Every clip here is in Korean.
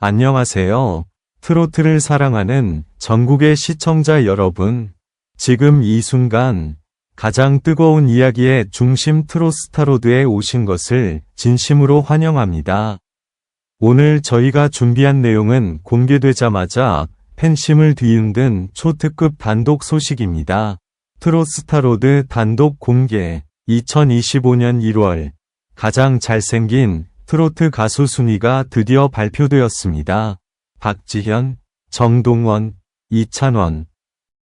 안녕하세요. 트로트를 사랑하는 전국의 시청자 여러분. 지금 이 순간 가장 뜨거운 이야기의 중심 트롯스타로드에 오신 것을 진심으로 환영합니다. 오늘 저희가 준비한 내용은 공개되자마자 팬심을 뒤흔든 초특급 단독 소식입니다. 트롯스타로드 단독 공개. 2025년 1월 가장 잘생긴 트로트 가수 순위가 드디어 발표되었습니다. 박지현, 정동원, 이찬원,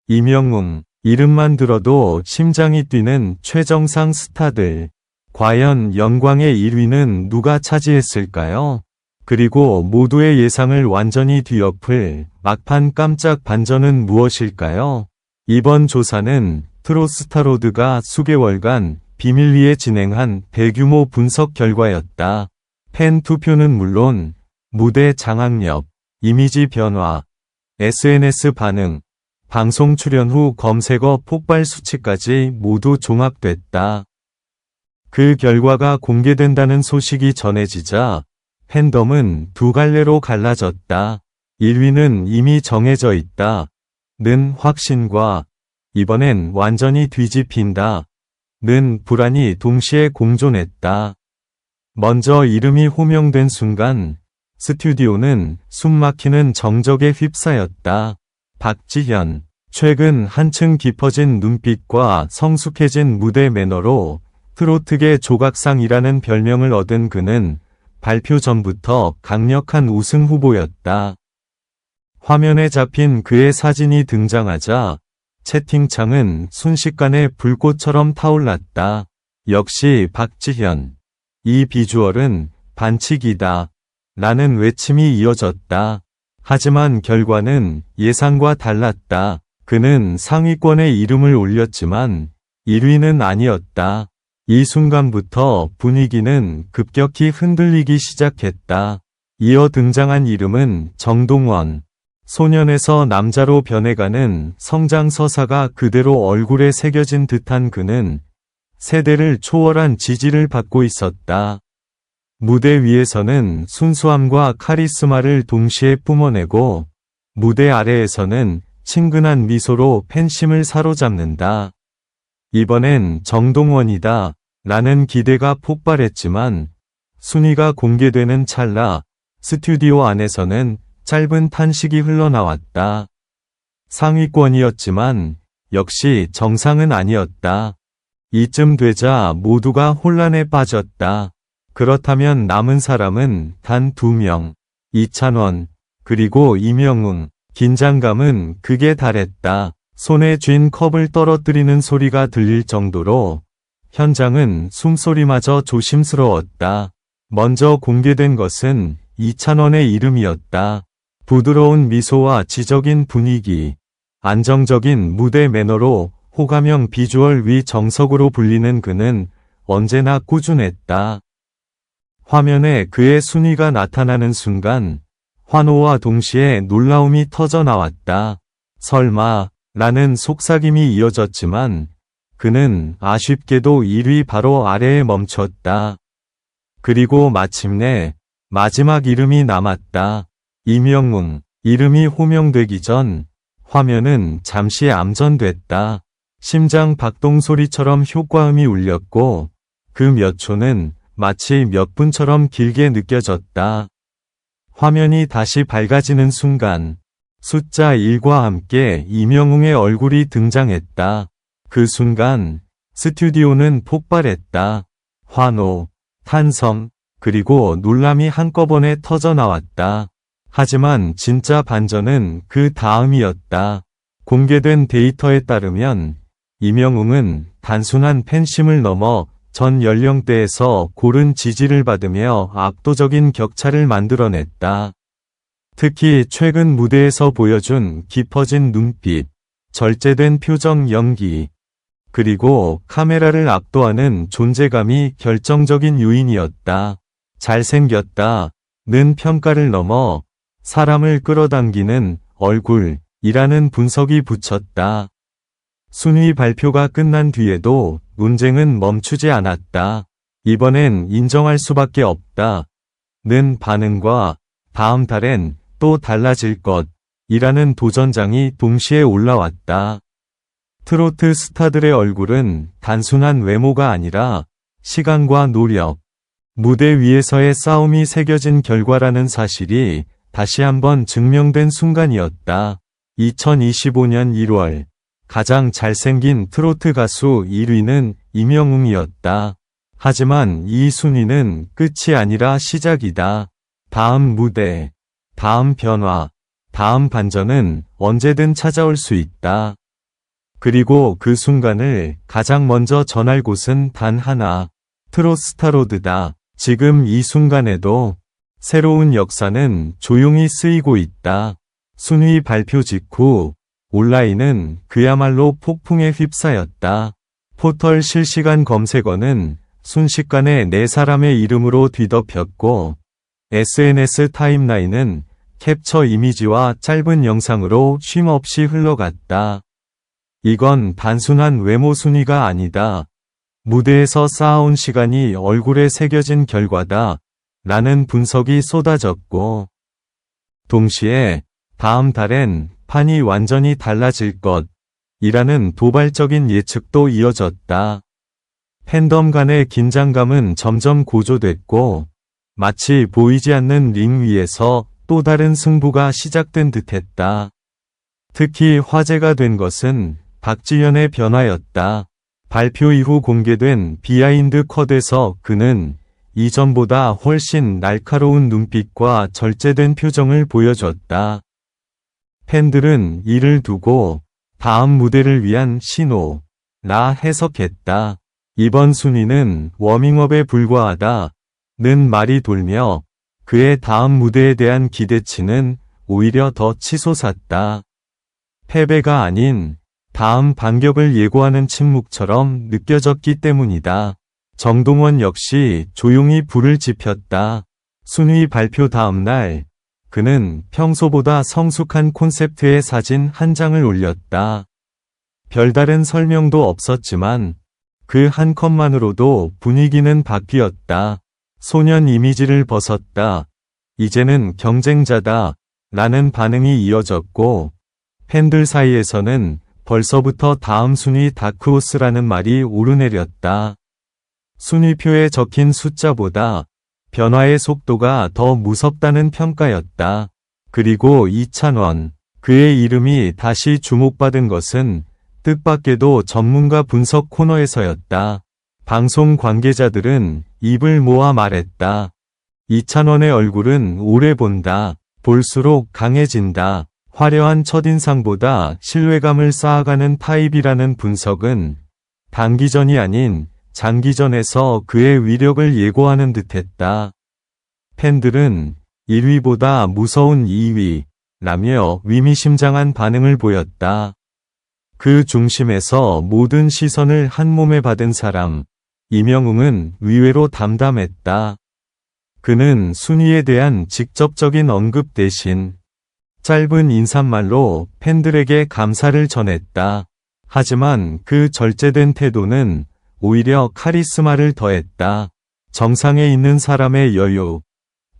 임영웅, 이름만 들어도 심장이 뛰는 최정상 스타들. 과연 영광의 1위는 누가 차지했을까요? 그리고 모두의 예상을 완전히 뒤엎을 막판 깜짝 반전은 무엇일까요? 이번 조사는 트롯스타로드가 수개월간 비밀리에 진행한 대규모 분석 결과였다. 팬 투표는 물론 무대 장악력, 이미지 변화, SNS 반응, 방송 출연 후 검색어 폭발 수치까지 모두 종합됐다. 그 결과가 공개된다는 소식이 전해지자 팬덤은 두 갈래로 갈라졌다. 1위는 이미 정해져 있다. 는 확신과 이번엔 완전히 뒤집힌다. 는 불안이 동시에 공존했다. 먼저 이름이 호명된 순간 스튜디오는 숨막히는 정적에 휩싸였다. 박지현. 최근 한층 깊어진 눈빛과 성숙해진 무대 매너로 트로트계 조각상이라는 별명을 얻은 그는 발표 전부터 강력한 우승 후보였다. 화면에 잡힌 그의 사진이 등장하자 채팅창은 순식간에 불꽃처럼 타올랐다. 역시 박지현. 이 비주얼은 반칙이다. 라는 외침이 이어졌다. 하지만 결과는 예상과 달랐다. 그는 상위권에 이름을 올렸지만 1위는 아니었다. 이 순간부터 분위기는 급격히 흔들리기 시작했다. 이어 등장한 이름은 정동원. 소년에서 남자로 변해가는 성장서사가 그대로 얼굴에 새겨진 듯한 그는 세대를 초월한 지지를 받고 있었다. 무대 위에서는 순수함과 카리스마를 동시에 뿜어내고 무대 아래에서는 친근한 미소로 팬심을 사로잡는다. 이번엔 정동원이다 라는 기대가 폭발했지만 순위가 공개되는 찰나 스튜디오 안에서는 짧은 탄식이 흘러나왔다. 상위권이었지만 역시 정상은 아니었다. 이쯤 되자 모두가 혼란에 빠졌다. 그렇다면 남은 사람은 단 2명. 이찬원, 그리고 임영웅. 긴장감은 극에 달했다. 손에 쥔 컵을 떨어뜨리는 소리가 들릴 정도로 현장은 숨소리마저 조심스러웠다. 먼저 공개된 것은 이찬원의 이름이었다. 부드러운 미소와 지적인 분위기, 안정적인 무대 매너로 호감형 비주얼 위 정석으로 불리는 그는 언제나 꾸준했다. 화면에 그의 순위가 나타나는 순간 환호와 동시에 놀라움이 터져 나왔다. 설마 라는 속삭임이 이어졌지만 그는 아쉽게도 1위 바로 아래에 멈췄다. 그리고 마침내 마지막 이름이 남았다. 임영웅. 이름이 호명되기 전 화면은 잠시 암전됐다. 심장 박동 소리처럼 효과음이 울렸고 그 몇 초는 마치 몇 분처럼 길게 느껴졌다. 화면이 다시 밝아지는 순간 숫자 1과 함께 임영웅의 얼굴이 등장했다. 그 순간 스튜디오는 폭발했다. 환호, 탄성, 그리고 놀람이 한꺼번에 터져 나왔다. 하지만 진짜 반전은 그 다음이었다. 공개된 데이터에 따르면 임영웅은 단순한 팬심을 넘어 전 연령대에서 고른 지지를 받으며 압도적인 격차를 만들어냈다. 특히 최근 무대에서 보여준 깊어진 눈빛, 절제된 표정 연기, 그리고 카메라를 압도하는 존재감이 결정적인 요인이었다. 잘생겼다 는 평가를 넘어 사람을 끌어당기는 얼굴이라는 분석이 붙였다. 순위 발표가 끝난 뒤에도 논쟁은 멈추지 않았다. 이번엔 인정할 수밖에 없다. 는 반응과 다음 달엔 또 달라질 것이라는 도전장이 동시에 올라왔다. 트로트 스타들의 얼굴은 단순한 외모가 아니라 시간과 노력, 무대 위에서의 싸움이 새겨진 결과라는 사실이 다시 한번 증명된 순간이었다. 2025년 1월 가장 잘생긴 트로트 가수 1위는 임영웅이었다. 하지만 이 순위는 끝이 아니라 시작이다. 다음 무대, 다음 변화, 다음 반전은 언제든 찾아올 수 있다. 그리고 그 순간을 가장 먼저 전할 곳은 단 하나, 트롯스타로드다. 지금 이 순간에도 새로운 역사는 조용히 쓰이고 있다. 순위 발표 직후 온라인은 그야말로 폭풍에 휩싸였다. 포털 실시간 검색어는 순식간에 네 사람의 이름으로 뒤덮였고 SNS 타임라인은 캡처 이미지와 짧은 영상으로 쉼없이 흘러갔다. 이건 단순한 외모 순위가 아니다. 무대에서 쌓아온 시간이 얼굴에 새겨진 결과다. 라는 분석이 쏟아졌고, 동시에 다음 달엔 판이 완전히 달라질 것이라는 도발적인 예측도 이어졌다. 팬덤 간의 긴장감은 점점 고조됐고, 마치 보이지 않는 링 위에서 또 다른 승부가 시작된 듯했다. 특히 화제가 된 것은 박지현의 변화였다. 발표 이후 공개된 비하인드 컷에서 그는 이전보다 훨씬 날카로운 눈빛과 절제된 표정을 보여줬다. 팬들은 이를 두고 다음 무대를 위한 신호라 해석했다. 이번 순위는 워밍업에 불과하다. 는 말이 돌며 그의 다음 무대에 대한 기대치는 오히려 더 치솟았다. 패배가 아닌 다음 반격을 예고하는 침묵처럼 느껴졌기 때문이다. 정동원 역시 조용히 불을 지폈다. 순위 발표 다음 날 그는 평소보다 성숙한 콘셉트의 사진 한 장을 올렸다. 별다른 설명도 없었지만 그 한 컷만으로도 분위기는 바뀌었다. 소년 이미지를 벗었다. 이제는 경쟁자다. 라는 반응이 이어졌고 팬들 사이에서는 벌써부터 다음 순위 다크호스라는 말이 오르내렸다. 순위표에 적힌 숫자보다 변화의 속도가 더 무섭다는 평가였다. 그리고 이찬원, 그의 이름이 다시 주목받은 것은 뜻밖에도 전문가 분석 코너에서였다. 방송 관계자들은 입을 모아 말했다. 이찬원의 얼굴은 오래 본다. 볼수록 강해진다. 화려한 첫인상보다 신뢰감을 쌓아가는 타입이라는 분석은 단기전이 아닌 장기전에서 그의 위력을 예고하는 듯했다. 팬들은 1위보다 무서운 2위라며 위미심장한 반응을 보였다. 그 중심에서 모든 시선을 한몸에 받은 사람, 임영웅은 의외로 담담했다. 그는 순위에 대한 직접적인 언급 대신 짧은 인사말로 팬들에게 감사를 전했다. 하지만 그 절제된 태도는 오히려 카리스마를 더했다. 정상에 있는 사람의 여유.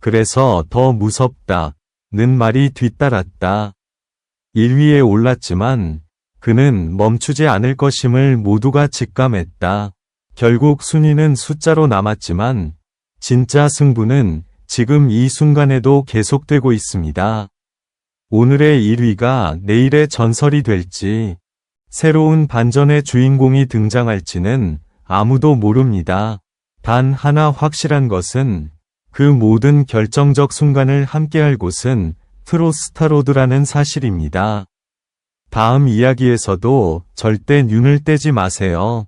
그래서 더 무섭다. 는 말이 뒤따랐다. 1위에 올랐지만 그는 멈추지 않을 것임을 모두가 직감했다. 결국 순위는 숫자로 남았지만 진짜 승부는 지금 이 순간에도 계속되고 있습니다. 오늘의 1위가 내일의 전설이 될지, 새로운 반전의 주인공이 등장할지는 아무도 모릅니다. 단 하나 확실한 것은 그 모든 결정적 순간을 함께할 곳은 트롯스타로드라는 사실입니다. 다음 이야기에서도 절대 눈을 떼지 마세요.